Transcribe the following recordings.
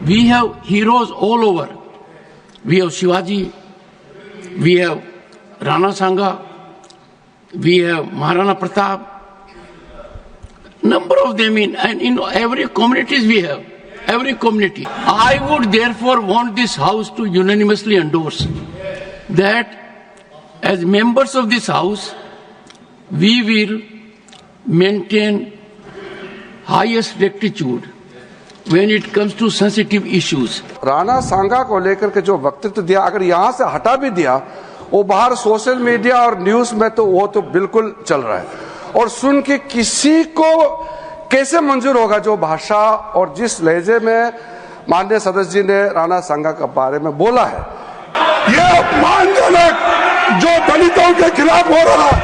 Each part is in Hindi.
We have heroes all over. We have Shivaji, we have Rana Sanga, we have Maharana Pratap. Number of them in every communities we have. Every community. I would therefore want this House to unanimously endorse that as members of this House, we will maintain highest rectitude when it comes to sensitive issues. Rana सांगा को लेकर के जो वक्तव्य दिया, अगर यहाँ से हटा भी दिया, वो बाहर सोशल मीडिया और न्यूज में तो वो तो बिल्कुल चल रहा है, और सुन के किसी को कैसे मंजूर होगा जो भाषा और जिस लहजे में माननीय सदस्य जी ने राणा सांगा के बारे में बोला है। ये अपमानजनक जो दलितों के खिलाफ हो रहा है,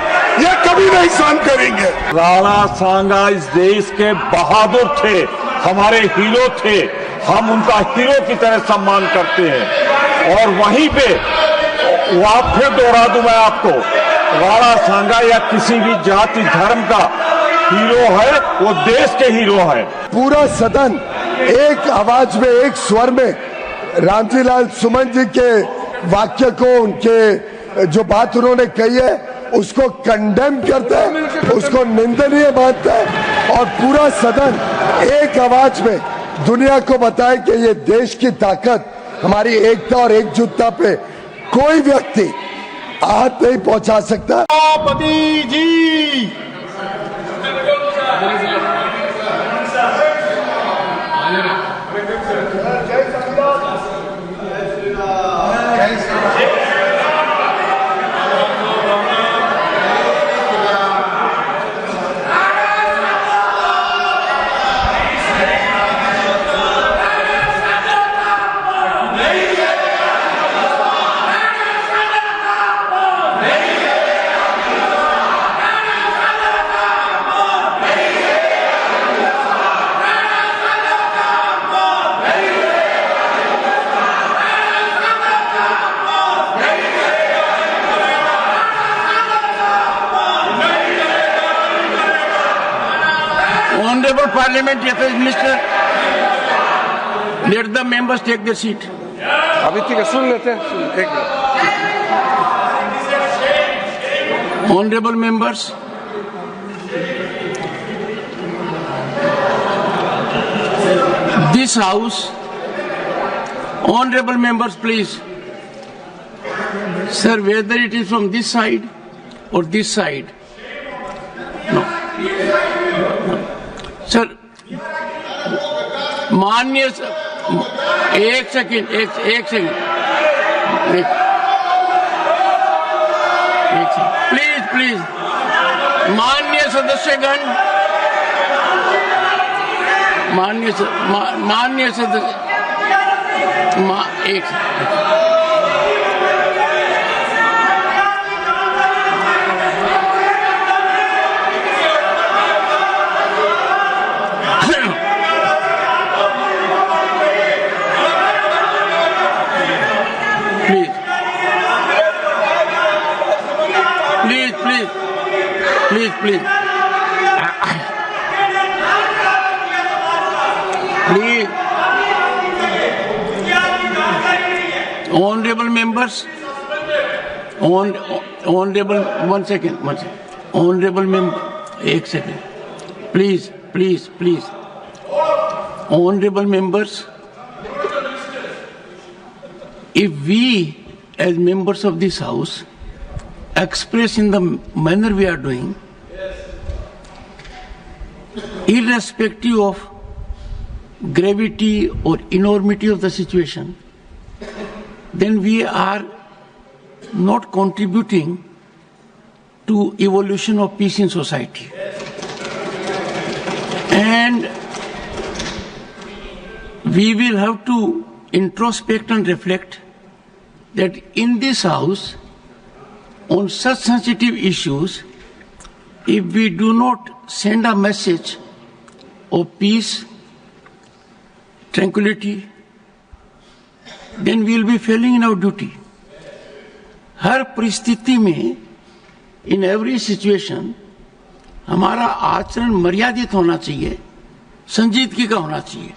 ये कभी नहीं सहन करेंगे। राणा सांगा इस देश के बहादुर थे, हमारे हीरो थे, हम उनका हीरो की तरह सम्मान करते हैं। और वहीं पे फिर दोहरा दूं मैं आपको, राणा सांगा या किसी भी जाति धर्म का हीरो है, वो देश के हीरो है। पूरा सदन एक आवाज में, एक स्वर में रामजी लाल सुमन जी के वाक्य को, उनके जो बात उन्होंने कही है उसको कंडेम करते हैं, उसको निंदनीय मानते हैं, और पूरा सदन एक आवाज में दुनिया को बताए कि ये देश की ताकत, हमारी एकता और एकजुटता पे कोई व्यक्ति आहत नहीं पहुंचा सकता। सभापति जी, Honorable Parliament, Minister, let the members take their seat. अभी ठीक है, सुन लेते हैं, एक minute. Honorable members, this House, honorable members, please, sir, whether it is from this side or this side, no. Sir माननीय, एक सेकंड, प्लीज माननीय सदस्यगण, माननीय सदस्य, एक Please. Honorable members, honorable, one second. Honorable member, एक second. Please. Honorable members, if we as members of this House express in the manner we are doing, irrespective of gravity or enormity of the situation, then we are not contributing to evolution of peace in society. And we will have to introspect and reflect that in this House, on such sensitive issues, if we do not send a message of peace, tranquility, then we will be failing in our duty. हर परिस्थिति में, in every situation, हमारा आचरण मर्यादित होना चाहिए, संजीदगी का होना चाहिए,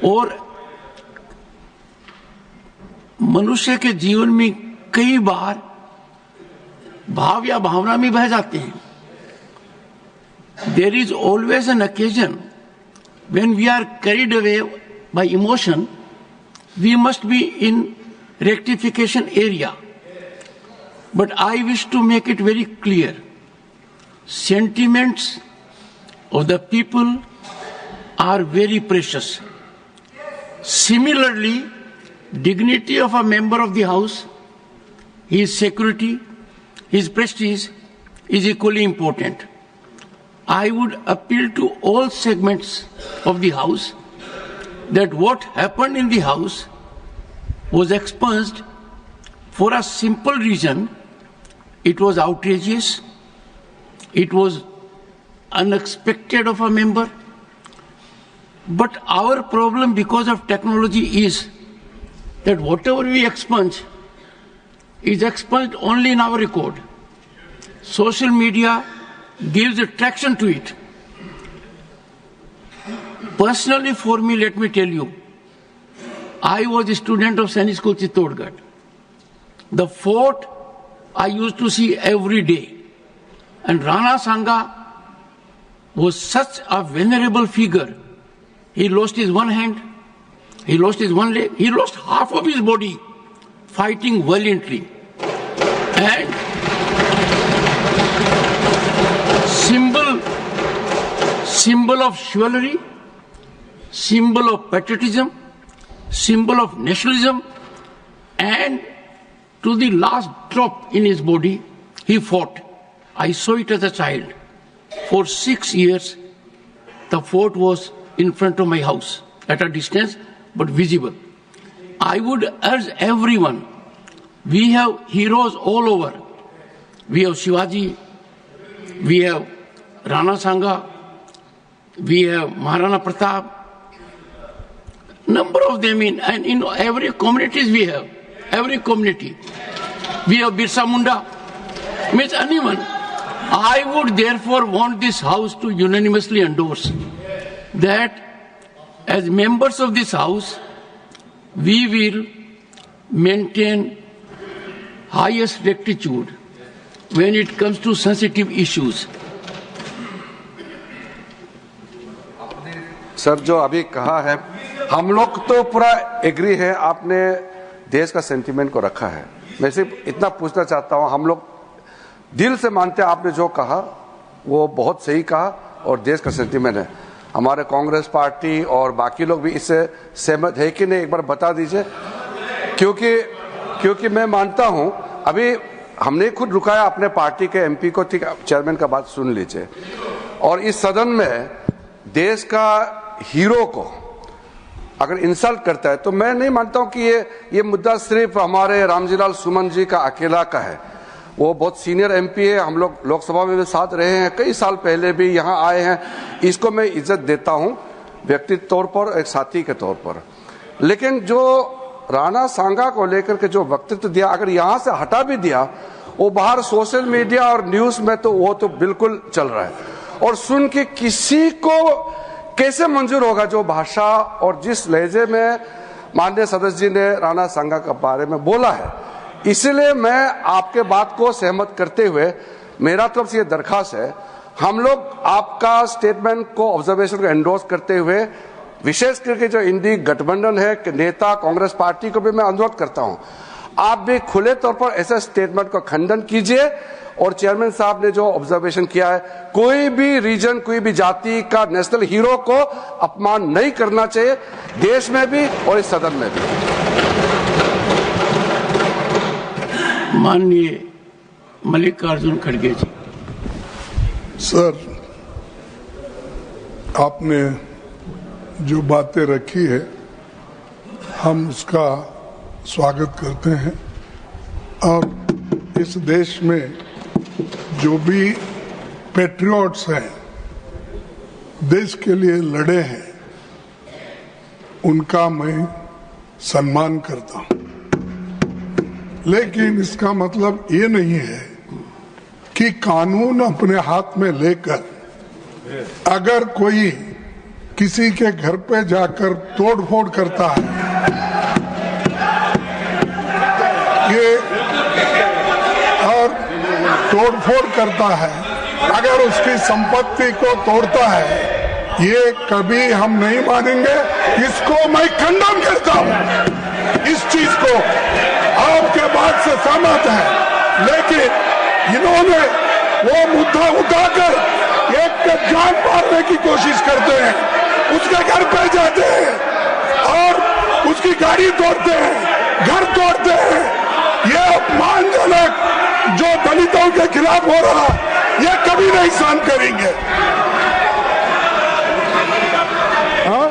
और मनुष्य के जीवन में कई बार भाव या भावना में बह जाते हैं. There is always an occasion when we are carried away by emotion. We must be in rectification area. But I wish to make it very clear. Sentiments of the people are very precious. Similarly, dignity of a member of the House, his security, his prestige is equally important. I would appeal to all segments of the House that what happened in the House was expunged for a simple reason. It was outrageous. It was unexpected of a member. But our problem because of technology is that whatever we expunge is expunged only in our record. Social media gives attraction to it. Personally, for me, let me tell you, I was a student of Sainik School Chittorgarh. The fort I used to see every day. And Rana Sanga was such a venerable figure. He lost his one hand, he lost his one leg, he lost half of his body fighting valiantly. And symbol of chivalry, symbol of patriotism, symbol of nationalism, and to the last drop in his body, he fought. I saw it as a child. For 6 years, the fort was in front of my house, at a distance, but visible. I would urge everyone, we have heroes all over. We have Shivaji, we have Rana Sanga, we have Maharana Pratap, number of them in every communities we have, every community. We have Birsa Munda, means anyone. I would therefore want this House to unanimously endorse that as members of this House, we will maintain highest rectitude when it comes to sensitive issues. Sir जो अभी कहा है, हम लोग तो पूरा एग्री है, आपने देश का सेंटीमेंट को रखा है. मैं सिर्फ इतना पूछना चाहता हूं, हम लोग दिल से मानते हैं आपने जो कहा वो बहुत सही कहा और देश का सेंटीमेंट है. हमारे कांग्रेस पार्टी और बाकी लोग भी इससे सहमत है कि नहीं, एक बार बता दीजिए. क्योंकि मैं मानता हूं, अभी हमने खुद रुकाया अपने पार्टी के एमपी को, ठीक चेयरमैन का बात सुन लीजिए. और इस सदन में देश का हीरो को अगर इंसल्ट करता है तो मैं नहीं मानता हूं कि ये मुद्दा सिर्फ हमारे रामजीलाल सुमन जी का अकेला का है. वो बहुत सीनियर एमपी है, हम लोग लोकसभा में भी साथ रहे हैं, कई साल पहले भी यहाँ आए हैं. इसको मैं इज्जत देता हूं व्यक्तिगत तौर पर, एक साथी के तौर पर. लेकिन जो राणा सांगा को लेकर के जो वक्तव्य दिया, अगर यहाँ से हटा भी दिया, वो बाहर सोशल मीडिया और न्यूज में तो वो तो बिल्कुल चल रहा है. और सुन के किसी को कैसे मंजूर होगा जो भाषा और जिस लहजे में माननीय सदस्य जी ने राणा सांगा के बारे में बोला है. इसलिए मैं आपके बात को सहमत करते हुए मेरा तरफ से ये दरखास्त है, हम लोग आपका स्टेटमेंट को, ऑब्जर्वेशन को एंडोर्स करते हुए, विशेष करके जो इंडी गठबंधन है नेता कांग्रेस पार्टी को भी मैं अनुरोध करता हूं, आप भी खुले तौर पर ऐसे स्टेटमेंट को खंडन कीजिए. और चेयरमैन साहब ने जो ऑब्जर्वेशन किया है, कोई भी रीजन, कोई भी जाति का नेशनल हीरो को अपमान नहीं करना चाहिए, देश में भी और इस सदन में भी. माननीय मल्लिकार्जुन खड़गे जी. सर, आपने जो बातें रखी है हम उसका स्वागत करते हैं. और इस देश में जो भी पैट्रियट्स हैं, देश के लिए लड़े हैं, उनका मैं सम्मान करता हूं. लेकिन इसका मतलब ये नहीं है कि कानून अपने हाथ में लेकर अगर कोई किसी के घर पे जाकर तोड़फोड़ करता है ये और तोड़फोड़ करता है, अगर उसकी संपत्ति को तोड़ता है, ये कभी हम नहीं मानेंगे। इसको मैं खंडन करता हूं। इस चीज को आपके बात से सहमत है, लेकिन इन्होंने वो मुद्दा उठाकर एक पे जान मारने की कोशिश करते हैं, उसके घर पे जाते हैं और उसकी गाड़ी तोड़ते हैं, घर तोड़ते हैं। ये अपमानजनक जो दलितों के खिलाफ हो रहा, ये कभी नहीं सहन करेंगे। हाँ?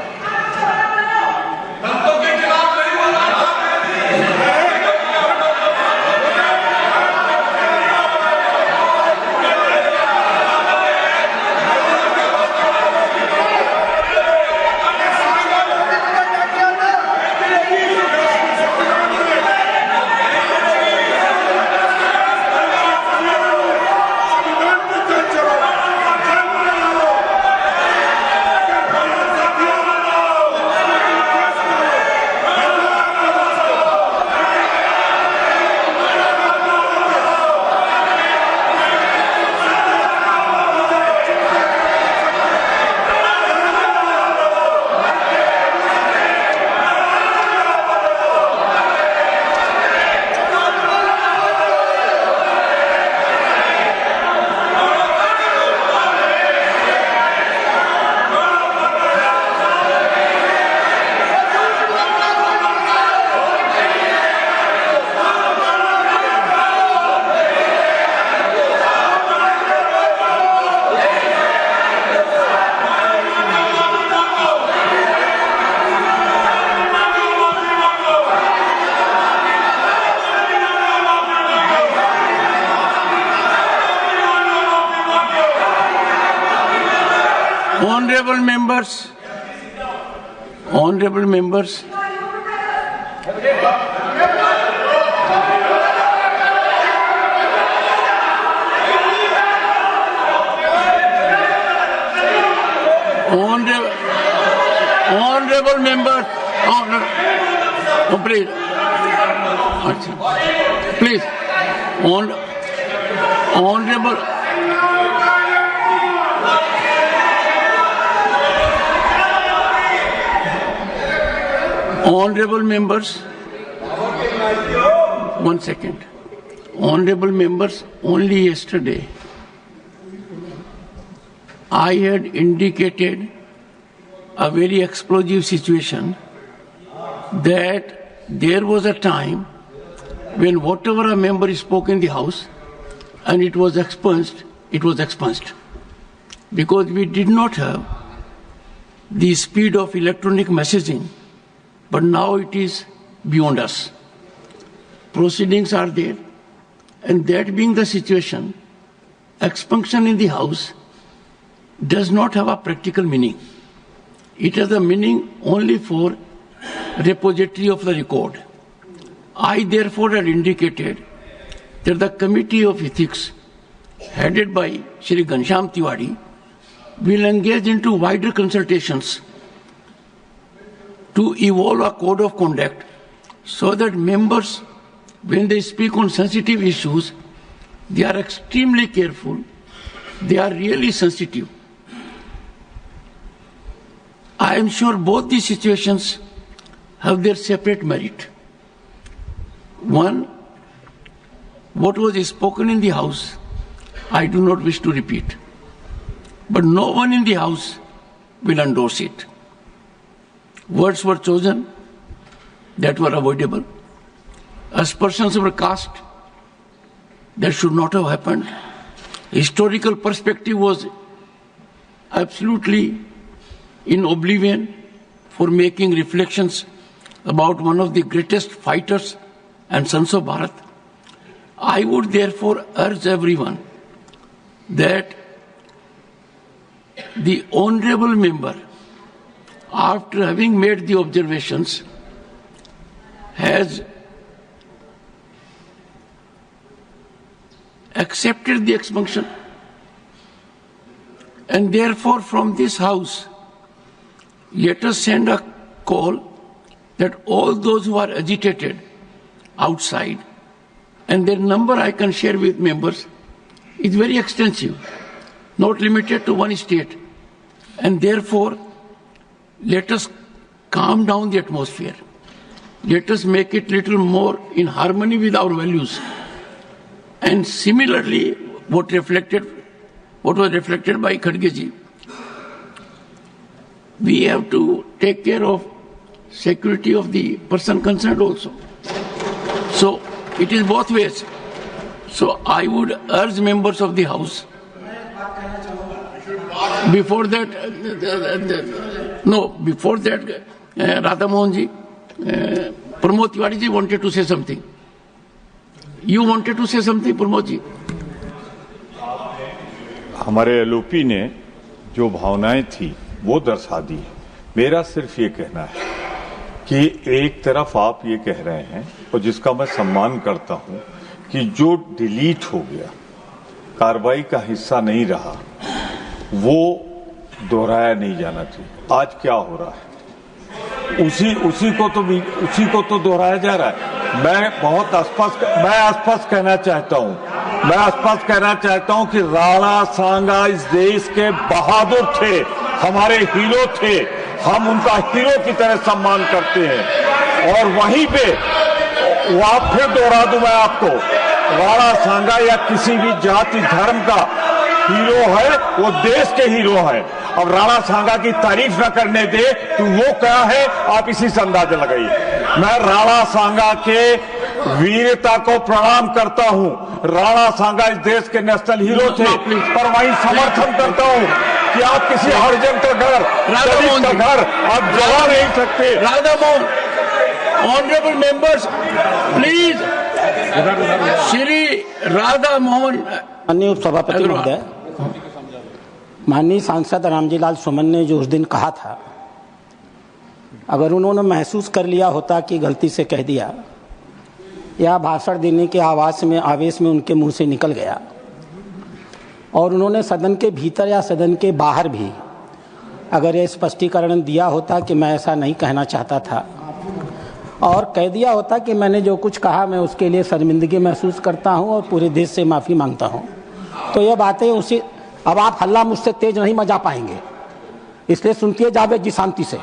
Honorable members, honorable members, please, honorable members, one second. Honorable members, only yesterday I had indicated a very explosive situation, that there was a time when whatever a member spoke in the House and it was expunged, because we did not have the speed of electronic messaging, but now it is beyond us. Proceedings are there, and that being the situation, expunction in the House does not have a practical meaning. It has a meaning only for repository of the record. I therefore had indicated that the Committee of Ethics, headed by Shri Ghanshyam Tiwari, will engage into wider consultations to evolve a code of conduct so that members, when they speak on sensitive issues, they are extremely careful, they are really sensitive. I am sure both these situations have their separate merit. One, what was spoken in the House, I do not wish to repeat, but no one in the House will endorse it. Words were chosen that were avoidable. Aspersions were cast that should not have happened. Historical perspective was absolutely in oblivion for making reflections about one of the greatest fighters and sons of Bharat. I would therefore urge everyone that the honorable member, after having made the observations, has accepted the expunction, and therefore from this House, let us send a call that all those who are agitated outside and their number I can share with members, is very extensive, not limited to one state. And therefore, let us calm down the atmosphere. Let us make it little more in harmony with our values. And similarly, what was reflected by Khadge ji, we have to take care of security of the person concerned also. So it is both ways. So I would urge members of the House, before that, Radha Mohan ji, Pramod Tiwari ji wanted to say something. You wanted to say something, Pramod ji? हमारे एलओपी ने जो भावनाएं थी वो दर्शा दी। मेरा सिर्फ ये कहना है कि एक तरफ आप ये कह रहे हैं और जिसका मैं सम्मान करता हूं कि जो डिलीट हो गया, कार्रवाई का हिस्सा नहीं रहा, वो दोहराया नहीं जाना चाहिए। आज क्या हो रहा है उसी को तो दोहराया जा रहा है। मैं स्पष्ट कहना चाहता हूं कि राणा सांगा इस देश के बहादुर थे, हमारे हीरो थे, हम उनका हीरो की तरह सम्मान करते हैं। और वहीं पे आप फिर दोहरा दूं मैं आपको, राणा सांगा या किसी भी जाति धर्म का हीरो है, वो देश के हीरो है। अब राणा सांगा की तारीफ न करने दे तो वो क्या है, आप इसी से अंदाजा लगाइए। मैं राणा सांगा के वीरता को प्रणाम करता हूं। राणा सांगा इस देश के नेशनल हीरो थे, पर वहीं समर्थन करता हूं कि आप किसी हरिजन का घर, दलित का घर आप जला नहीं सकते। Radha Mohan, honourable members, please, Shri Radha Mohan. माननीय उपसभापति महोदय, माननीय सांसद रामजीलाल सुमन ने जो उस दिन कहा था, अगर उन्होंने महसूस कर लिया होता कि गलती से कह दिया या भाषण देने के आवेश में उनके मुंह से निकल गया, और उन्होंने सदन के भीतर या सदन के बाहर भी अगर ये स्पष्टीकरण दिया होता कि मैं ऐसा नहीं कहना चाहता था, और कह दिया होता कि मैंने जो कुछ कहा मैं उसके लिए शर्मिंदगी महसूस करता हूं और पूरे देश से माफ़ी मांगता हूं, तो ये बातें अब आप हल्ला मुझसे तेज नहीं मचा पाएंगे, इसलिए सुनती जावेद जी शांति से।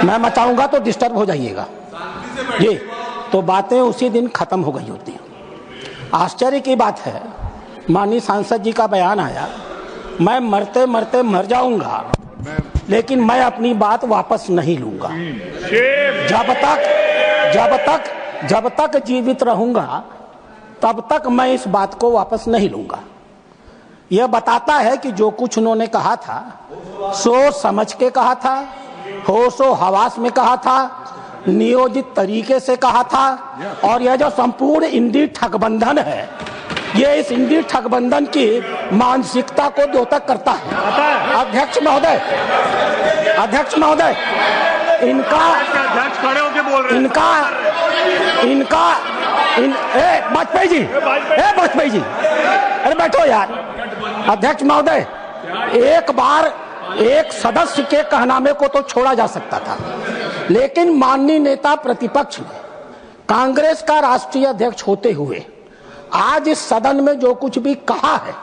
मैं मचाऊंगा तो डिस्टर्ब हो जाइएगा जी। तो बातें उसी दिन खत्म हो गई होती हैं। आश्चर्य की बात है, माननीय सांसद जी का बयान आया, मैं मरते मरते मर जाऊंगा लेकिन मैं अपनी बात वापस नहीं लूंगा। जब तक जीवित रहूंगा तब तक मैं इस बात को वापस नहीं लूंगा। यह बताता है कि जो कुछ उन्होंने कहा था सोच समझ के कहा था, होशो हवास में कहा था, नियोजित तरीके से कहा था, और यह जो संपूर्ण इंडी ठगबंधन है, ये इस इंडी ठगबंधन की मानसिकता को द्योतक करता है। अध्यक्ष महोदय, वाजपेयी जी, अरे बैठो यार। अध्यक्ष महोदय, एक बार एक सदस्य के कहनामे को तो छोड़ा जा सकता था, लेकिन माननीय नेता प्रतिपक्ष ने कांग्रेस का राष्ट्रीय अध्यक्ष होते हुए आज इस सदन में जो कुछ भी कहा है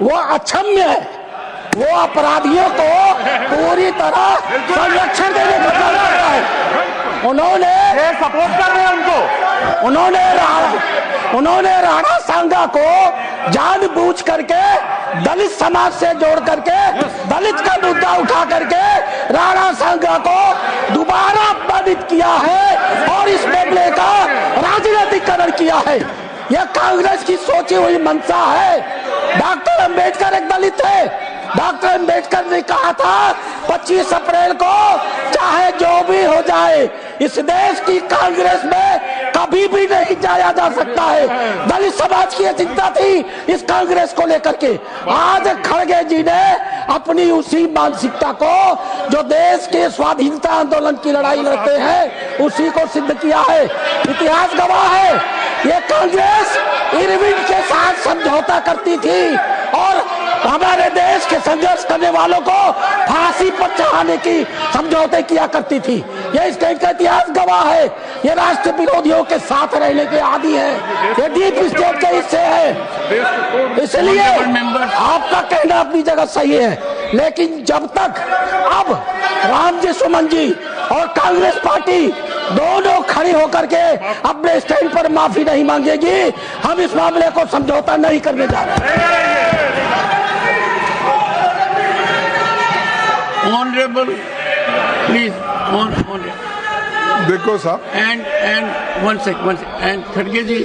वो अक्षम्य है। वो अपराधियों को पूरी तरह संरक्षण देने का कर रहा है। उन्होंने सपोर्ट कर रहे हैं उनको। उन्होंने राणा सांगा को जानबूझ करके दलित समाज से जोड़ करके दलित का मुद्दा उठा करके राणा सांगा को दोबारा अपमानित किया है और इस मामले का राजनीतिकरण किया है। यह कांग्रेस की सोची हुई मंशा है। डॉक्टर अंबेडकर एक दलित थे। डॉक्टर अंबेडकर ने कहा था 25 अप्रैल को चाहे जो भी हो जाए इस देश की कांग्रेस में कभी भी नहीं जाया जा सकता है। दलित समाज की चिंता थी इस कांग्रेस को लेकर के। आज खड़गे जी ने अपनी उसी मानसिकता को जो देश के स्वाधीनता आंदोलन की लड़ाई लड़ते हैं उसी को सिद्ध किया है। इतिहास गवाह है ये कांग्रेस इरविन के साथ समझौता करती थी और हमारे देश के संघर्ष करने वालों को फांसी पर चढ़ाने की समझौते किया करती थी। ये इस देश का इतिहास गवाह है। ये राष्ट्र विरोधियों के साथ रहने के आदी है, ये डीप स्टेट के हिस्से है। इसलिए आपका कहना अपनी जगह सही है, लेकिन जब तक अब रामजी सुमन जी और कांग्रेस पार्टी दोनों खड़ी होकर के अपने स्टैंड पर माफी नहीं मांगेगी, हम इस मामले को समझौता नहीं करने जा रहे हैं। Honorable, please, देखो साहब, and one second, and Kharge ji,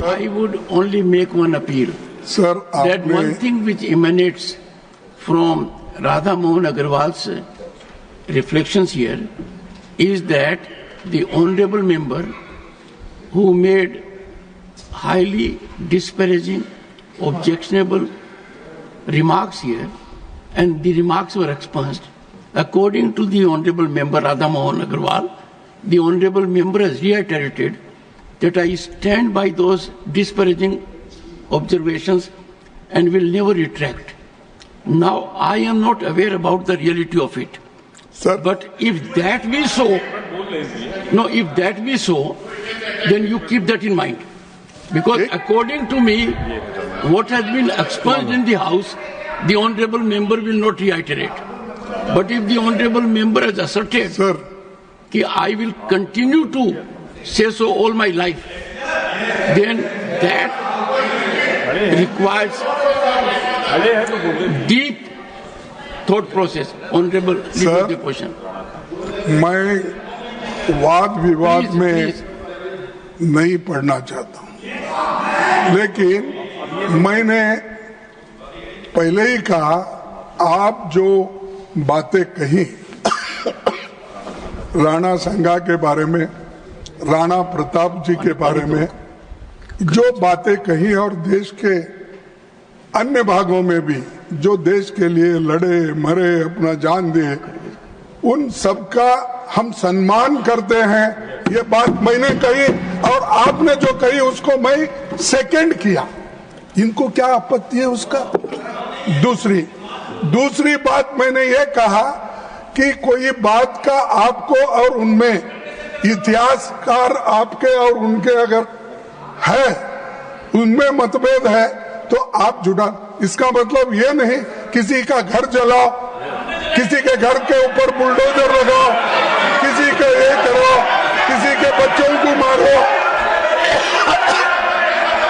I would only make one appeal. Sir That one आपने thing which emanates from Radha Mohan Agarwal's reflections here is that the honorable member who made highly disparaging, objectionable remarks here, and the remarks were expunged. According to the honorable member Radha Mohan Agarwal, the honorable member has reiterated that I stand by those disparaging observations and will never retract. Now, I am not aware about the reality of it. Sir But if that be so, no, if that be so, then you keep that in mind. Because according to me, what has been expunged in the House, the honorable member will not reiterate. But if the honorable member has asserted sir that I will continue to say so all my life, then that requires deep thought process. Honorable, leave the question. मैं वाद विवाद Please, में please. नहीं पढ़ना चाहता हूं, लेकिन मैंने पहले ही कहा, आप जो बातें कही राणा संगा के बारे में, राणा प्रताप जी के बारे में, जो बातें कही और देश के अन्य भागों में भी जो देश के लिए लड़े मरे अपना जान दिए, उन सबका हम सम्मान करते हैं। ये बात मैंने कही और आपने जो कही उसको मैं सेकंड किया। इनको क्या आपत्ति है उसका? दूसरी बात मैंने ये कहा कि कोई बात का आपको और उनमें इतिहासकार आपके और उनके अगर है, उनमें मतभेद है तो आप जुड़ा। इसका मतलब ये नहीं किसी का घर जलाओ, किसी के घर के ऊपर बुलडोजर लगाओ, किसी के ये करो, किसी के बच्चों को मारो।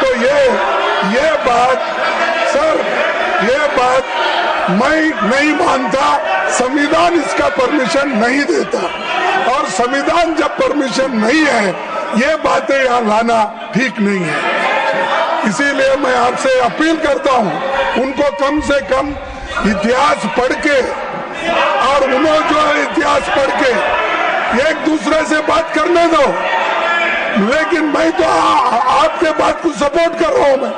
तो ये बात सर, ये बात मैं नहीं मानता। संविधान इसका परमिशन नहीं देता, और संविधान जब परमिशन नहीं है, ये बातें यहाँ लाना ठीक नहीं है। इसीलिए मैं आपसे अपील करता हूँ, उनको कम से कम इतिहास पढ़ के, और उन्होंने जो है इतिहास पढ़ के एक दूसरे से बात करने दो। लेकिन मैं तो आपके बात को सपोर्ट कर रहा हूं। मैं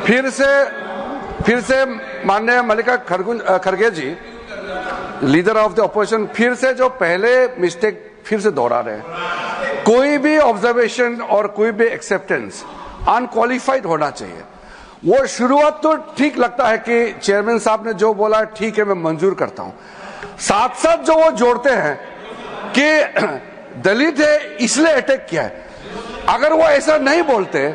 फिर से माननीय मल्लिका खड़गे जी, लीडर ऑफ द ऑपोजिशन, फिर से जो पहले मिस्टेक फिर से दोहरा रहे हैं। कोई भी ऑब्जर्वेशन और कोई भी एक्सेप्टेंस अनक्वालिफाइड होना चाहिए। वो शुरुआत तो ठीक लगता है कि चेयरमैन साहब ने जो बोला ठीक है, मैं मंजूर करता हूं। साथ साथ जो वो जोड़ते हैं कि दलित है इसलिए अटैक किया है, अगर वो ऐसा नहीं बोलते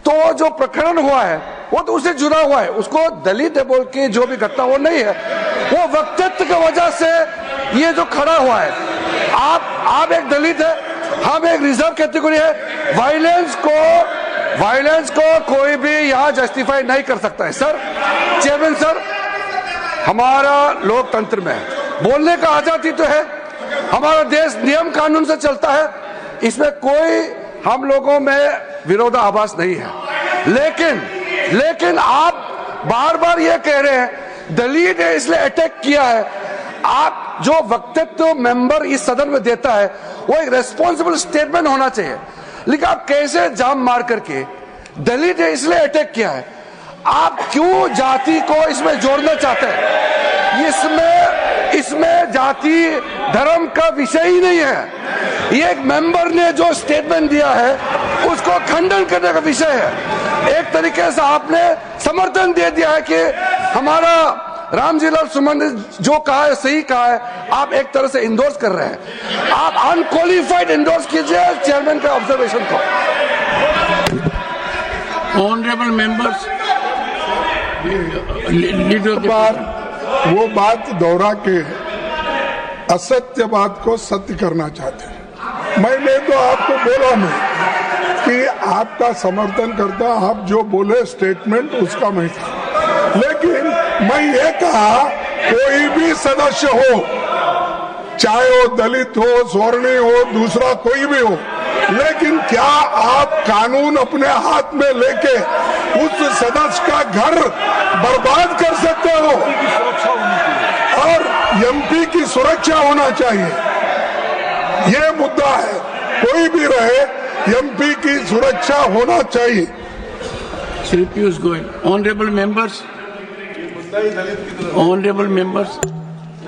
तो जो प्रकरण हुआ है वो तो उससे जुड़ा हुआ है। उसको दलित है बोल के जो भी घटना वो नहीं है, वो वक्तव्य की वजह से ये जो खड़ा हुआ है। आप एक दलित है, हम एक रिजर्व कैटेगरी है। वायलेंस को कोई भी यहाँ जस्टिफाई नहीं कर सकता है। सर, चेयरमैन सर, हमारा लोकतंत्र में बोलने का आजादी तो है, हमारा देश नियम कानून से चलता है, इसमें कोई हम लोगों में विरोधाभास नहीं है। लेकिन आप बार बार ये कह रहे हैं दलित है इसलिए अटैक किया है। आप जो वक्तव्य मेंबर इस सदन में देता है वो एक रेस्पॉन्सिबल स्टेटमेंट होना चाहिए। लेकिन आप कैसे जाम मार करके दलित है इसलिए अटैक किया है, आप क्यों जाति को इसमें जोड़ना चाहते हैं? इसमें जाति धर्म का विषय ही नहीं है। ये एक मेंबर ने जो स्टेटमेंट दिया है उसको खंडन करने का विषय है। एक तरीके से आपने समर्थन दे दिया है कि हमारा रामजीलाल सुमन ने जो कहा है सही कहा है, आप एक तरह से इंडोर्स कर रहे हैं। आप अनक्वालिफाइड इंडोर्स कीजिए चेयरमैन के ऑब्जर्वेशन को। ऑनरेबल मेंबर्स, वो बात दोहरा के असत्य बात को सत्य करना चाहते हैं। मैंने तो आपको बोला नहीं कि आपका समर्थन करता, आप जो बोले स्टेटमेंट उसका मैं था, लेकिन मैं ये कहा कोई भी सदस्य हो, चाहे वो दलित हो, स्वर्णीय हो, दूसरा कोई भी हो, लेकिन क्या आप कानून अपने हाथ में लेके उस सदस्य का घर बर्बाद कर सकते हो? और एमपी की सुरक्षा होना चाहिए, ये मुद्दा है। कोई भी रहे, एमपी की सुरक्षा होना चाहिए। Shri Piyush Goyal, honourable members,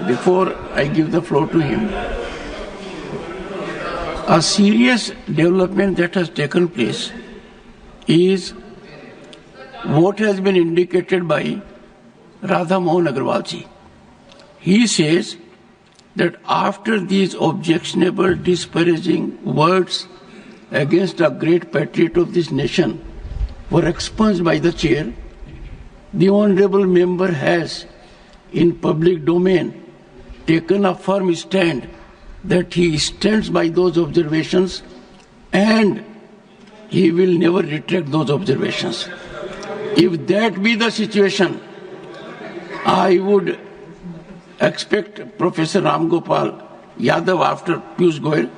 before I give the floor to him, a serious development that has taken place is what has been indicated by Radha Mohan Agarwal ji. He says that after these objectionable, disparaging words against a great patriot of this nation were expunged by the chair, the honorable member has, in public domain, taken a firm stand that he stands by those observations and he will never retract those observations. If that be the situation, I would expect Professor Ram Gopal Yadav after Piyush Goyal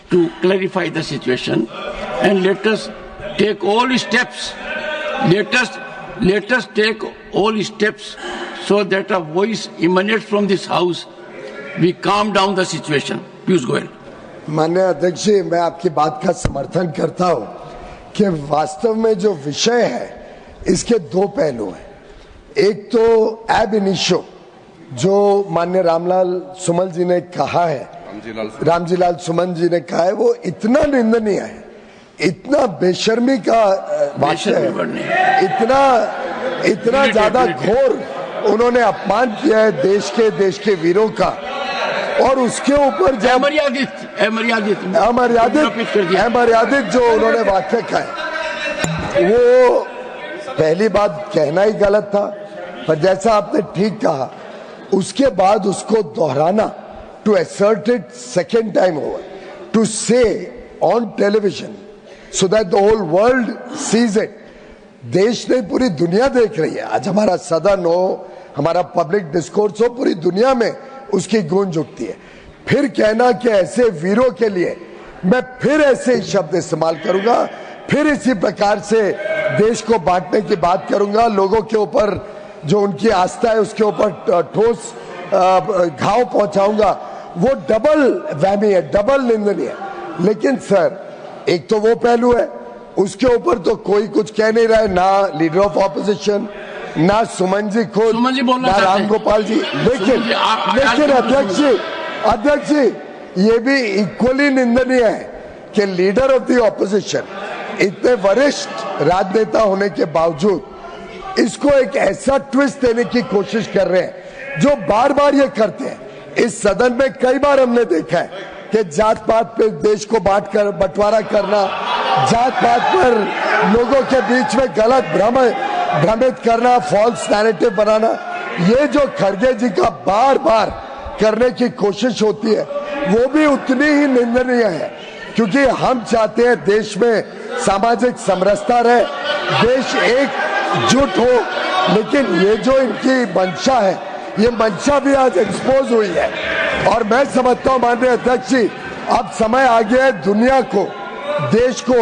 to clarify the situation, and let us take all steps. Let us take all steps so that a voice emanates from this house. We calm down the situation. Piyush Goyal. माननीय अध्यक्ष जी, मैं आपकी बात का समर्थन करता हूं कि वास्तव में जो विषय है इसके दो पहलू हैं। एक तो एब इनिशियो जो माननीय रामलाल सुमन जी ने कहा है, रामजीलाल सुमन जी ने कहा है, वो इतना निंदनीय है, इतना बेशर्मी का वाक्य है, इतना ज्यादा घोर उन्होंने अपमान किया है देश के वीरों का। और उसके ऊपर जब अमर्यादित जो उन्होंने वाक्य कहा, वो पहली बात कहना ही गलत था, पर जैसा आपने ठीक कहा उसके बाद उसको दोहराना, to assert it second time over, to say on television so that the whole world sees it, देश नहीं पूरी दुनिया देख रही है। आज हमारा सदन हो, हमारा पब्लिक डिस्कोर्स हो, पूरी दुनिया में उसकी गूंज उठती है। फिर कहना कि ऐसे वीरों के लिए मैं फिर ऐसे शब्द इस्तेमाल करूंगा, फिर इसी प्रकार से देश को बांटने की बात करूंगा, लोगों के ऊपर जो उनकी आस्था है उसके ऊपर ठोस घाव पहुंचाऊंगा, वो डबल वहमी है, डबल निंदनीय है। लेकिन सर, एक तो वो पहलू है, उसके ऊपर तो कोई कुछ कह नहीं रहा है, ना लीडर ऑफ ऑपोजिशन, ना सुमन जी खुद, ना राम गोपाल जी। लेकिन अध्यक्ष जी, ये भी इक्वली निंदनीय है कि लीडर ऑफ द ऑपोजिशन, इतने वरिष्ठ राजनेता होने के बावजूद इसको एक ऐसा ट्विस्ट देने की कोशिश कर रहे हैं जो बार बार ये करते हैं। इस सदन में कई बार हमने देखा है कि जात पात पे देश को बंटवारा करना, जात पात पर लोगों के बीच में गलत भ्रमित करना, फॉल्स नैरेटिव बनाना, ये जो खड़गे जी का बार बार करने की कोशिश होती है वो भी उतनी ही निंदनीय है, क्योंकि हम चाहते हैं देश में सामाजिक समरसता रहे, देश एकजुट हो। लेकिन ये जो इनकी मंशा है, ये मंशा भी आज एक्सपोज हुई है। और मैं समझता हूं माननीय अध्यक्ष जी, अब समय आ गया है दुनिया को, देश को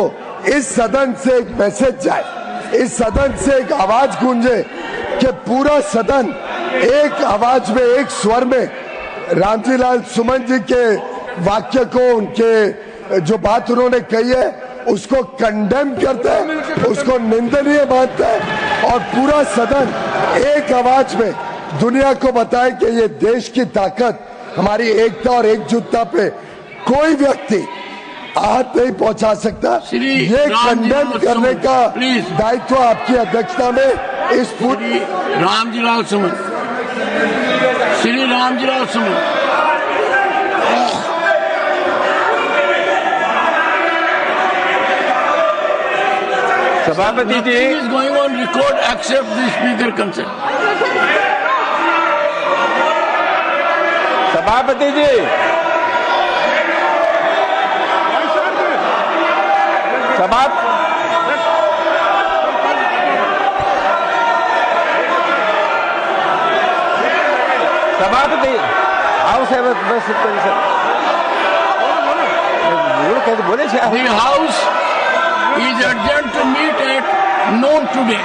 इस सदन से एक मैसेज जाए, इस सदन से एक आवाज गूंजे कि पूरा सदन एक आवाज में, एक स्वर में रामजीलाल सुमन जी के वाक्य को, उनके जो बात उन्होंने कही है उसको कंडेम करता है, उसको निंदनीय मानता है, और पूरा सदन एक आवाज में दुनिया को बताए कि ये देश की ताकत, हमारी एकता और एकजुटता पे कोई व्यक्ति आहत नहीं पहुंचा सकता। श्री ये रामजी कंडेम लाल करने सुमन, का प्लीज। दायित्व आपकी अध्यक्षता में इस पूरी रामजीलाल सुमन, श्री रामजीलाल सुमन, सभापति जी is going on record except the speaker consent. सभापति जी सभापति हाउस है बस बोले The house is adjourned to meet at noon today.